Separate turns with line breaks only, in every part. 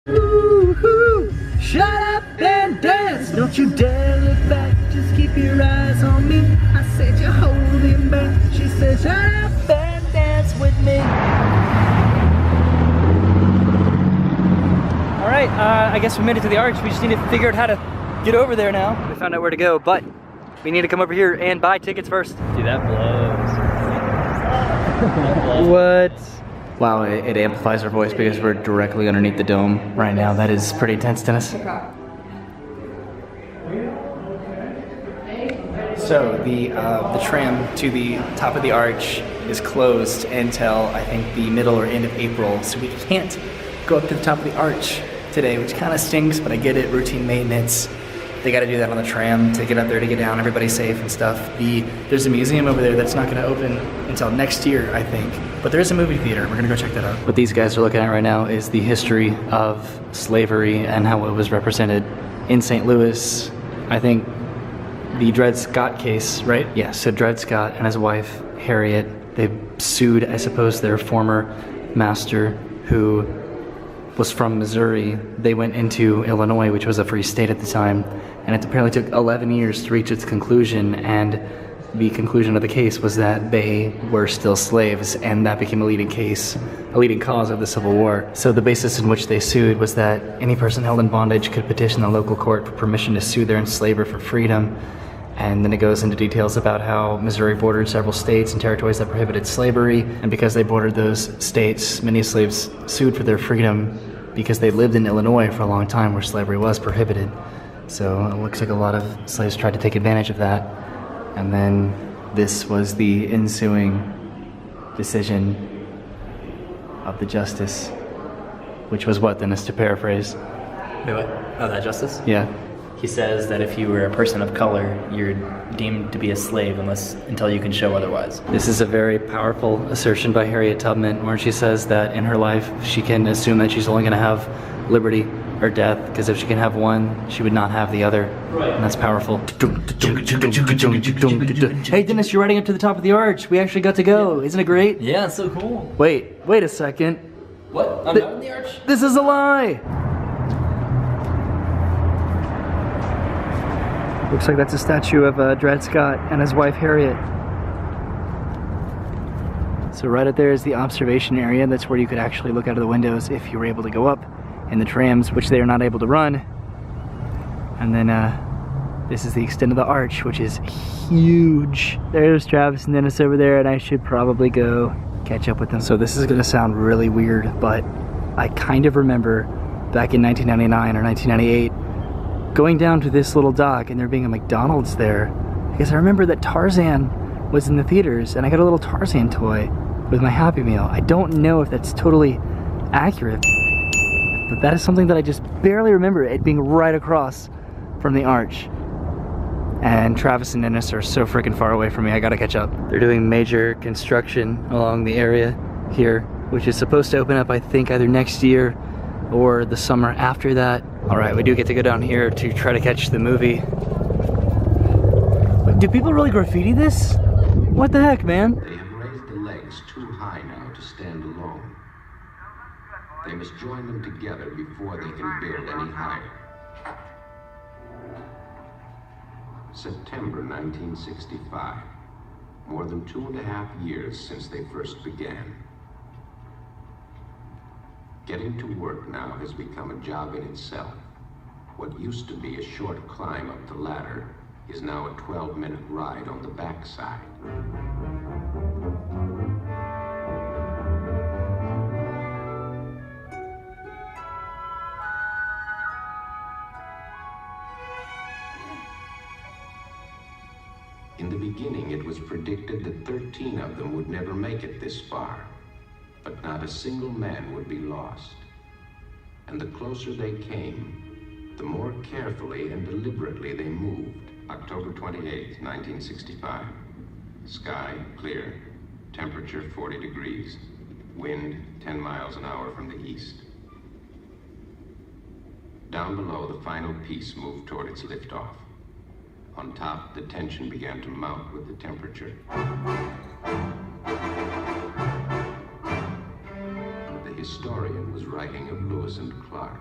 Ooh, shut up and dance. Don't you dare look back. Just keep your eyes on me. I said you're holding back. She said shut up and dance with me. All right, I guess we made it to the arch. We just need to figure out how to get over there now. We found out where to go, but we need to come over here and buy tickets first.
Dude, that blows. That blows.
What? Wow, it amplifies our voice because we're directly underneath the dome right now. That is pretty intense, Dennis. So the tram to the top of the arch is closed until I think the middle or end of April. So we can't go up to the top of the arch today, which kind of stinks, but I get it, routine maintenance. They got to do that on the tram to get up there, to get down, everybody's safe and stuff. There's a museum over there that's not going to open until next year, I think. But there is a movie theater. We're going to go check that out. What these guys are looking at right now is the history of slavery and how it was represented in St. Louis. I think the Dred Scott case, right? Yeah, so Dred Scott and his wife, Harriet, they sued, I suppose, their former master who was from Missouri. They went into Illinois, which was a free state at the time, and it apparently took 11 years to reach its conclusion, and the conclusion of the case was that they were still slaves, and that became a leading cause of the Civil War. So the basis in which they sued was that any person held in bondage could petition the local court for permission to sue their enslaver for freedom. And then it goes into details about how Missouri bordered several states and territories that prohibited slavery, and because they bordered those states, many slaves sued for their freedom because they lived in Illinois for a long time where slavery was prohibited. So it looks like a lot of slaves tried to take advantage of that. And then this was the ensuing decision of the justice, which was what, Dennis, to paraphrase?
Wait, what? Oh, that justice?
Yeah.
He says that if you were a person of color, you're deemed to be a slave until you can show otherwise.
This is a very powerful assertion by Harriet Tubman, where she says that in her life she can assume that she's only going to have liberty or death, because if she can have one, she would not have the other. Right. And that's powerful. Hey Dennis, you're riding up to the top of the arch. We actually got to go. Isn't it great?
Yeah, it's so cool.
Wait a second.
What? I'm not in the arch?
This is a lie! Looks like that's a statue of Dred Scott and his wife Harriet. So right up there is the observation area. That's where you could actually look out of the windows if you were able to go up in the trams, which they are not able to run. And then this is the extent of the arch, which is huge. There's Travis and Dennis over there, and I should probably go catch up with them. So this is gonna sound really weird, but I kind of remember back in 1999 or 1998 going down to this little dock and there being a McDonald's there, because I remember that Tarzan was in the theaters and I got a little Tarzan toy with my Happy Meal. I don't know if that's totally accurate, but that is something that I just barely remember, it being right across from the arch. And Travis and Dennis are so freaking far away from me, I gotta catch up. They're doing major construction along the area here, which is supposed to open up, I think, either next year or the summer after that. All right, we do get to go down here to try to catch the movie. Wait, do people really graffiti this? What the heck, man?
They have raised the legs too high now to stand alone. They must join them together before they can build any higher. September 1965. More than 2.5 years since they first began. Getting to work now has become a job in itself. What used to be a short climb up the ladder is now a 12-minute ride on the backside. In the beginning, it was predicted that 13 of them would never make it this far. But not a single man would be lost. And the closer they came, the more carefully and deliberately they moved. October 28, 1965. Sky clear. Temperature 40 degrees. Wind 10 miles an hour from the east. Down below, the final piece moved toward its liftoff. On top, the tension began to mount with the temperature. The historian was writing of Lewis and Clark,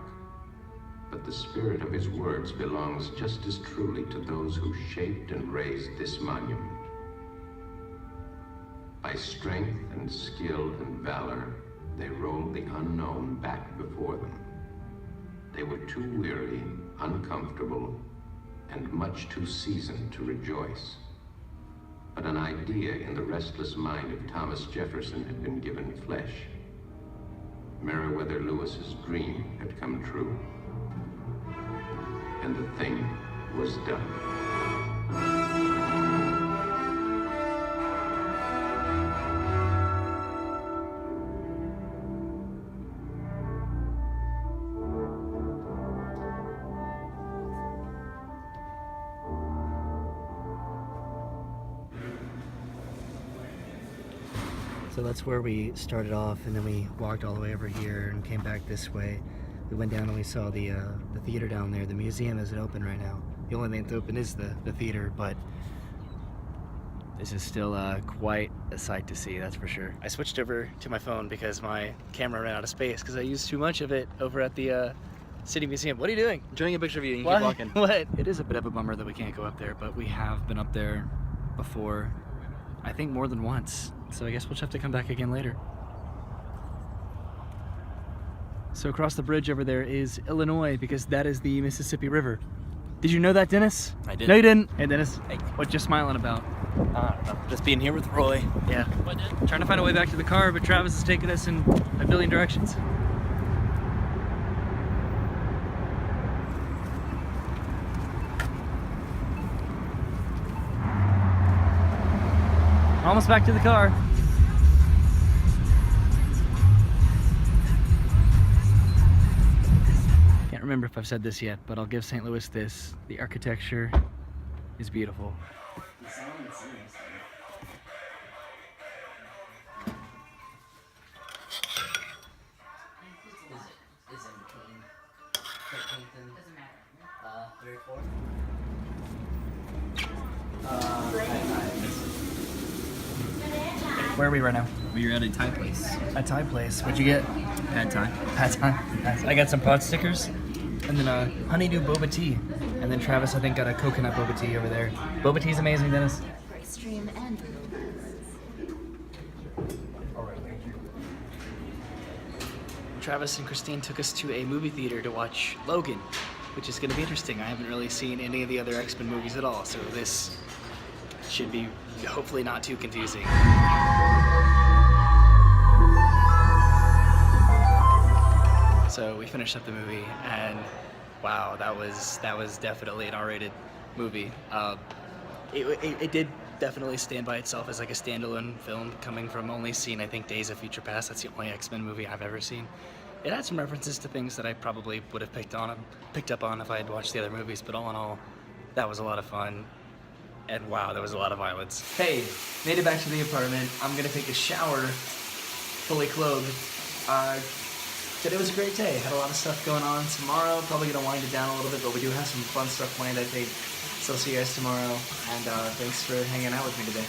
but the spirit of his words belongs just as truly to those who shaped and raised this monument. By strength and skill and valor, they rolled the unknown back before them. They were too weary, uncomfortable, and much too seasoned to rejoice. But an idea in the restless mind of Thomas Jefferson had been given flesh. Meriwether Lewis's dream had come true. And the thing was done.
So that's where we started off, and then we walked all the way over here and came back this way. We went down and we saw the theater down there. The museum isn't open right now. The only thing that's open is the theater, but this is still quite a sight to see, that's for sure. I switched over to my phone because my camera ran out of space because I used too much of it over at the City Museum. What are you doing?
I'm doing a picture of you and you
What?
keep walking.
What? It is a bit of a bummer that we can't go up there, but we have been up there before, I think more than once. So I guess we'll just have to come back again later. So across the bridge over there is Illinois, because that is the Mississippi River. Did you know that, Dennis?
I did.
No, you didn't. Hey, Dennis.
Hey.
What you smiling about?
I don't know. Just being here with Roy.
Yeah. Trying to find a way back to the car, but Travis is taking us in a billion directions. Almost back to the car. Can't remember if I've said this yet, but I'll give St. Louis this. The architecture is beautiful. Where are we right now?
We're at a Thai place.
A Thai place. What'd you get?
Pad Thai.
Pad Thai. Nice. I got some pot stickers, and then a honeydew boba tea, and then Travis I think got a coconut boba tea over there. Boba tea's amazing, Dennis.
Extreme and
Travis and Christine took us to a movie theater to watch Logan, which is going to be interesting. I haven't really seen any of the other X-Men movies at all, so this should be hopefully not too confusing. So we finished up the movie, and wow, that was definitely an R-rated movie. It did definitely stand by itself as like a standalone film, coming from only seeing I think Days of Future Past. That's the only X-Men movie I've ever seen. It had some references to things that I probably would have picked up on if I had watched the other movies, but all in all, that was a lot of fun. And wow, there was a lot of violence. Hey, made it back to the apartment. I'm gonna take a shower, fully clothed. Today was a great day. Had a lot of stuff going on. Tomorrow, probably gonna wind it down a little bit, but we do have some fun stuff planned, I think. So I'll see you guys tomorrow, and thanks for hanging out with me today.